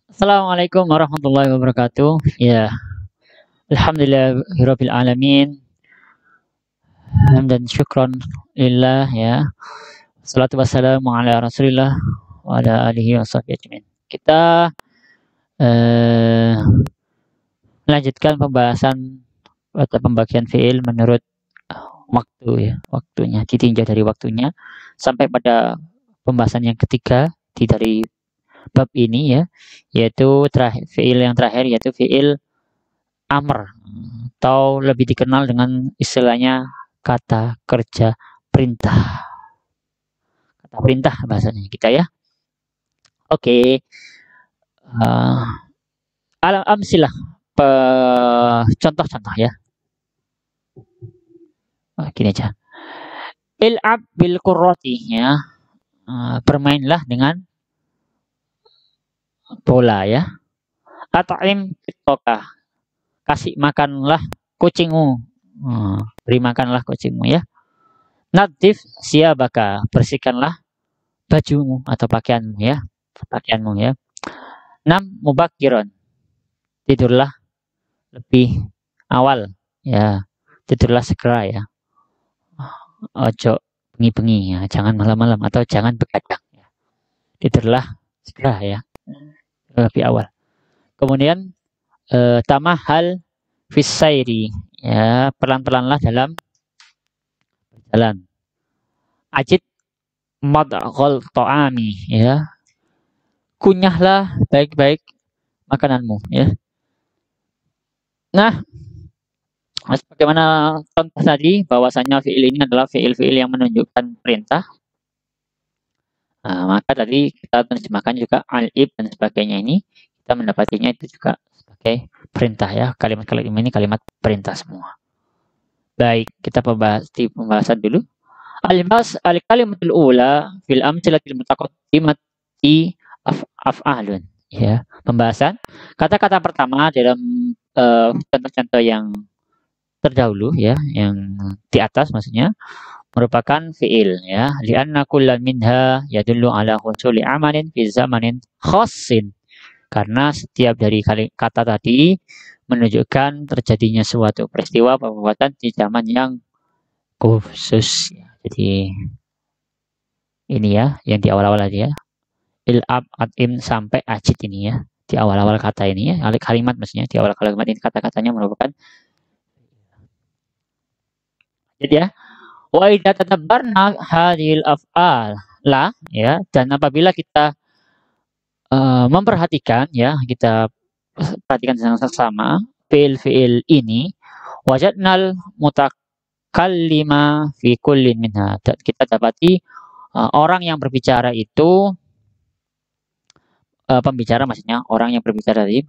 Assalamualaikum warahmatullahi wabarakatuh. Ya, alhamdulillahirabbil alamin. Hamdan syukron lillah ya. Salatu wassalamu ala Rasulillah wa ala alihi washabihi ajmain. Kita eh, melanjutkan pembahasan pada pembagian fiil menurut waktu ya, waktunya ditinjau dari waktunya sampai pada pembahasan yang ketiga dari bab ini ya, yaitu terakhir fiil yang terakhir yaitu fiil amr atau lebih dikenal dengan istilahnya kata kerja perintah. Kata perintah bahasanya kita ya. Oke, uh, alam amsilah contoh-contoh ya. Gini aja. Il'ab bil qurrati ya. Bermainlah dengan bola ya. At'im fitoka. Kasih makanlah kucingmu. Beri makanlah kucingmu ya. Nadif siabaka. Bersihkanlah bajumu atau pakaianmu ya. Pakaianmu ya. Nam mubakiron. Tidurlah lebih awal ya. Tidurlah segera ya. Ojo bengi-bengi ya. Jangan malam-malam atau jangan begadang ya. Tidurlah segera ya. Lebih awal. Kemudian tamahal fisairi ya, pelan-pelanlah dalam berjalan. Ajid madghal ta'ami ya. Kunyahlah baik-baik makananmu ya. Nah, bagaimana contoh tadi bahwasanya fiil ini adalah fiil-fiil yang menunjukkan perintah. Maka tadi kita terjemahkan juga al-ib dan sebagainya ini kita mendapatinya itu juga sebagai perintah ya. Kalimat-kalimat ini kalimat perintah semua. Baik, kita bahas di pembahasan dulu. Al-kalimatul ula fil amsilatil mutaqaddimati af'alun ya. Pembahasan kata-kata pertama dalam contoh-contoh yang terdahulu ya, yang di atas maksudnya merupakan fiil ya. Lianna kullan minha yadullu ala husuli amalin fi zamanin khassin. Karena setiap dari kata tadi menunjukkan terjadinya suatu peristiwa perbuatan di zaman yang khusus. Jadi ini ya yang di awal-awal tadi ya. Il'ab, at'im sampai ajid ini ya. Di awal-awal kata ini ya, kalimat maksudnya di awal kalimat ini kata-katanya merupakan jadi ya. Wa idza tadabbarna hadhil af'al la ya, dan apabila kita memperhatikan ya, kita perhatikan sama fiil-fiil ini wajadnal mutakallima fi kullin minha. Kita dapati orang yang berbicara itu pembicara maksudnya orang yang berbicara tadi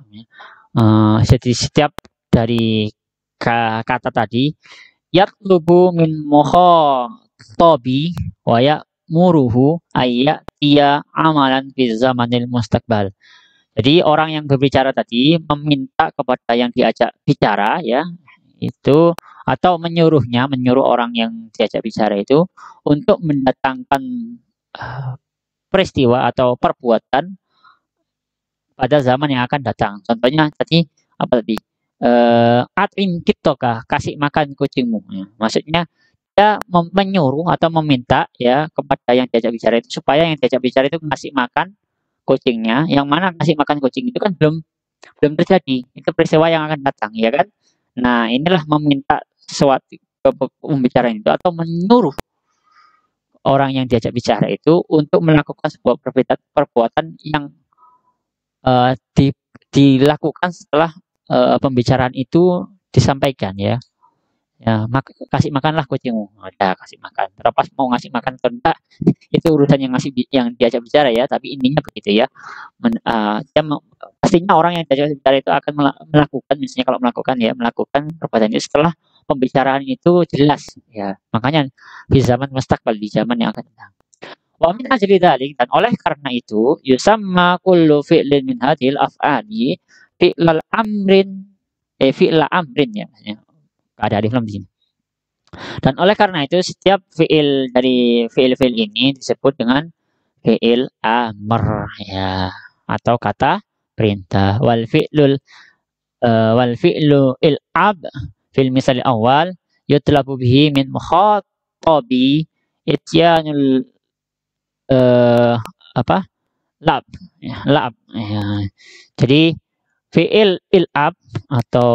jadi setiap dari kata tadi yatlubu min tobi wa muruhu ayya ia amalan fi zamanil mustaqbal. Jadi orang yang berbicara tadi meminta kepada yang diajak bicara ya itu atau menyuruh orang yang diajak bicara itu untuk mendatangkan peristiwa atau perbuatan pada zaman yang akan datang. Contohnya tadi apa tadi? At'im kitoka, kasih makan kucingmu. Ya, maksudnya dia menyuruh atau meminta ya kepada yang diajak bicara itu supaya yang diajak bicara itu kasih makan kucingnya. Yang mana kasih makan kucing itu kan belum belum terjadi. Itu peristiwa yang akan datang, ya kan? Nah, inilah meminta sesuatu ke pembicaraan itu atau menyuruh orang yang diajak bicara itu untuk melakukan sebuah perbuatan yang dilakukan setelah pembicaraan itu disampaikan ya. Ya, kasih makanlah kucingmu. Ada kasih makan. Terlepas mau ngasih makan atau enggak, itu urusan yang diajak bicara ya. Tapi intinya begitu ya. Pastinya orang yang diajak bicara itu akan melakukan, misalnya kalau melakukan perbuatan itu setelah pembicaraan itu jelas ya. Makanya di zaman mustaqbal, di zaman yang akan datang. Wa min ajli dzalik, dan oleh karena itu yusamma kullu fi'lin min hadhil af'ali fi'lal amrin fi'la amrin ya. Ada alif lam di sini. Dan oleh karena itu setiap fi'il dari fi'il-fi'il ini disebut dengan fi'il amr ya atau kata perintah. Wal fi'lu il'ab fil misal awal yutlabu bihi min mukhatabi ityanul apa? Lab. Ya, lab. Ya. Jadi fi'il il'ab atau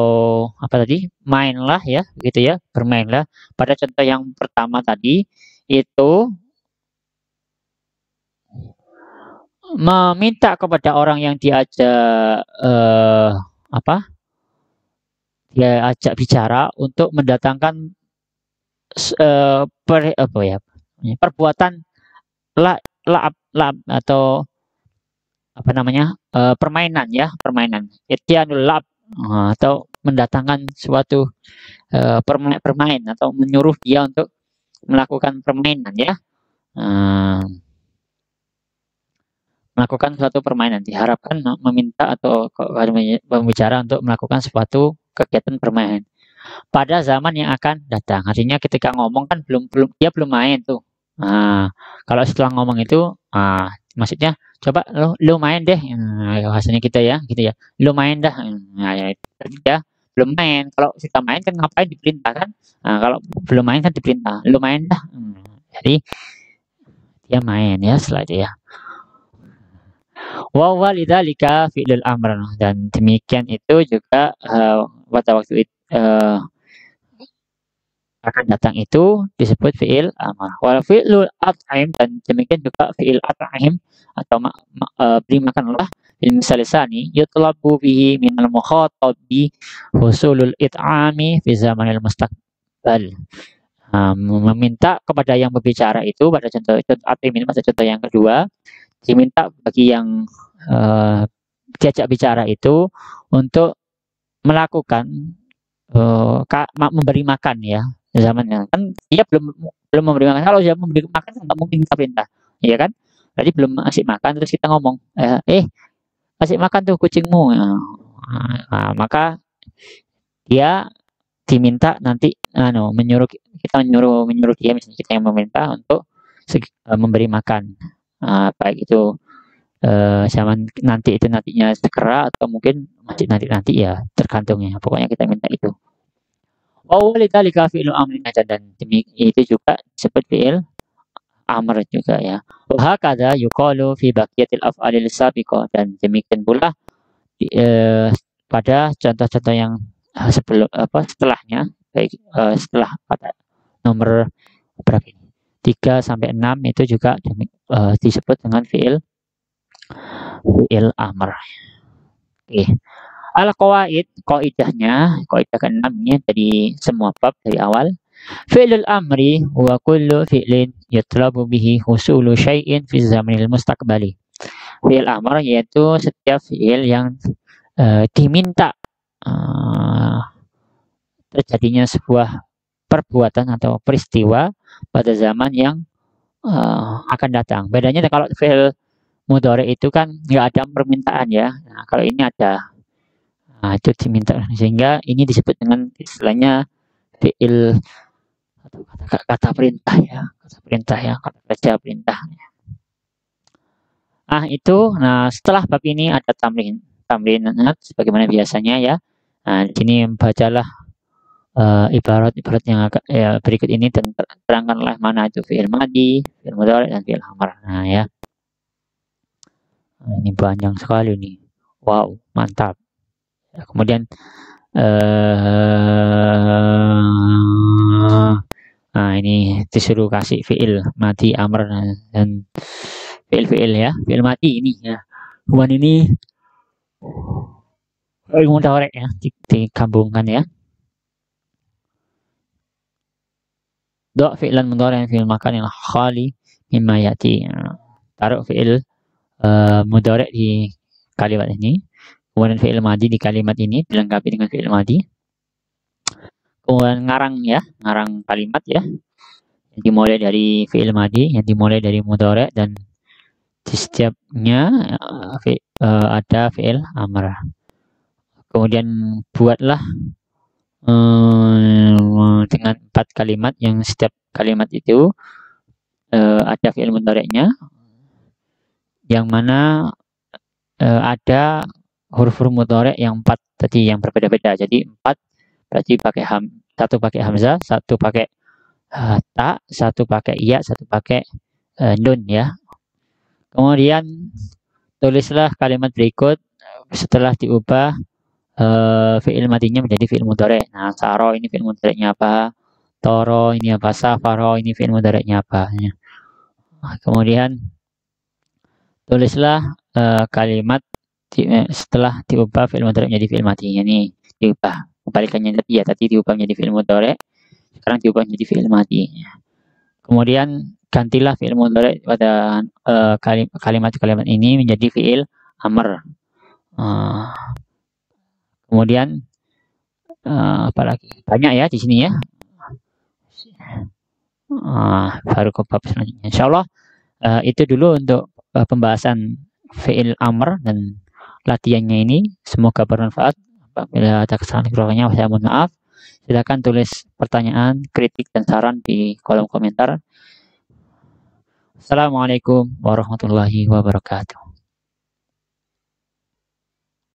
apa tadi? Mainlah ya, gitu ya, bermainlah. Pada contoh yang pertama tadi itu meminta kepada orang yang diajak apa? Dia ajak bicara untuk mendatangkan apa ya? Perbuatan la'ab atau apa namanya? Permainan ya, permainan. Ityanul lab atau mendatangkan suatu bermain atau menyuruh dia untuk melakukan permainan ya. Melakukan suatu permainan diharapkan meminta atau berbicara untuk melakukan suatu kegiatan permainan pada zaman yang akan datang. Artinya ketika ngomong kan dia belum main tuh. Kalau setelah ngomong itu maksudnya coba lu main deh, bahasanya kita ya gitu ya, lu main dah. Ya, dia belum main. Kalau kita main kan ngapain diperintah kan, kalau belum main kan diperintah lu main dah. Jadi dia main ya setelah itu ya. Wa walidzalika fi'lul amr, dan demikian itu juga pada waktu itu akan datang itu disebut fi'il amr. Wal fi'lul at'im, dan demikian juga fi'il at'im atau beri makanlah fil misal tsani yutlabu bihi minal mukhatabi husulul it'ami fi zamanil mustaqbal. Meminta kepada yang berbicara itu pada contoh itu at'im ini pada contoh yang kedua, diminta bagi yang diajak bicara itu untuk melakukan memberi makan ya. Zamannya kan dia belum memberi makan. Kalau dia memberi makan nggak mungkin kita perintah, iya kan? Berarti belum ngasih makan terus kita ngomong, kasih makan tuh kucingmu. Maka dia diminta nanti menyuruh dia, misalnya kita yang meminta untuk memberi makan, baik itu zaman nanti itu nantinya segera atau mungkin masih nanti ya, tergantungnya. Pokoknya kita minta itu. Walidzalika fi'lu amrin, dan itu juga disebut fi'il amr juga ya. Wa hakadha yuqalu fi baqiyatil af'alil sabiqah, dan demikian pula pada contoh-contoh yang setelahnya, baik setelah pada nomor berapa ini? 3 sampai 6 itu juga disebut dengan fi'il amr. Oke. Al-qawaid, kaidah ke-6 ini dari semua bab dari awal. Fi'lul amri wa kullu fi'lin yutlabu bihi husulu syai'in fi zamanil mustaqbali. Fi'il amr yaitu setiap fi'il yang diminta terjadinya sebuah perbuatan atau peristiwa pada zaman yang akan datang. Bedanya kalau fi'il mudhari itu kan nggak ada permintaan ya. Nah, kalau ini ada. Itu diminta, sehingga ini disebut dengan istilahnya fi'il atau kata perintah ya, kata kerja perintah. Nah setelah bab ini ada tamrin sebagaimana biasanya ya. Nah di sini bacalah ibarat-ibarat yang berikut ini dan terangkanlah mana itu fi'il madhi, fi'il mudhari, dan fi'il amr. Nah ya, ini panjang sekali nih. Wow, mantap. Kemudian ini disuruh kasih fi'il mati amr dan fi'il ya, fi'il mati ini ya. Kemudian ini mudhari ya, digabungkan ya. Do fi'lan mudhari fi'il makanil khali mimma yati. Taruh fi'il mudhari di kalimat ini. Kemudian fi'il madhi di kalimat ini dilengkapi dengan fi'il madhi. Kemudian ngarang kalimat ya. Yang dimulai dari fi'il madhi, yang dimulai dari mudhari, dan di setiapnya ada fi'il amr. Kemudian buatlah dengan 4 kalimat yang setiap kalimat itu ada fi'il mudhari'nya, yang mana ada huruf-huruf mudhari yang 4 tadi yang berbeda-beda. Jadi 4 berarti pakai satu pakai hamzah, satu pakai ta, satu pakai iya, satu pakai nun ya. Kemudian tulislah kalimat berikut setelah diubah fi'il madinya menjadi fi'il mudhari. Nah, saro ini fi'il mudhari'nya apa? Toro ini apa? Safaro ini fi'il mudhari'nya apa? Nah, kemudian tulislah kalimat setelah diubah fi'il mudhari menjadi fi'il madinya nih, diubah. Kebalikannya tadi ya, tadi diubah menjadi fi'il mudhari, sekarang diubah menjadi fi'il madi. Kemudian gantilah fi'il mudhari pada kalimat-kalimat ini menjadi fi'il amr. Kemudian apalagi banyak ya di sini ya. Baru ke bab selanjutnya. Insyaallah itu dulu untuk pembahasan fi'il amr dan latihannya ini. Semoga bermanfaat. Apabila ada kesalahan kurangnya, saya mohon maaf. Silakan tulis pertanyaan, kritik, dan saran di kolom komentar. Assalamualaikum warahmatullahi wabarakatuh.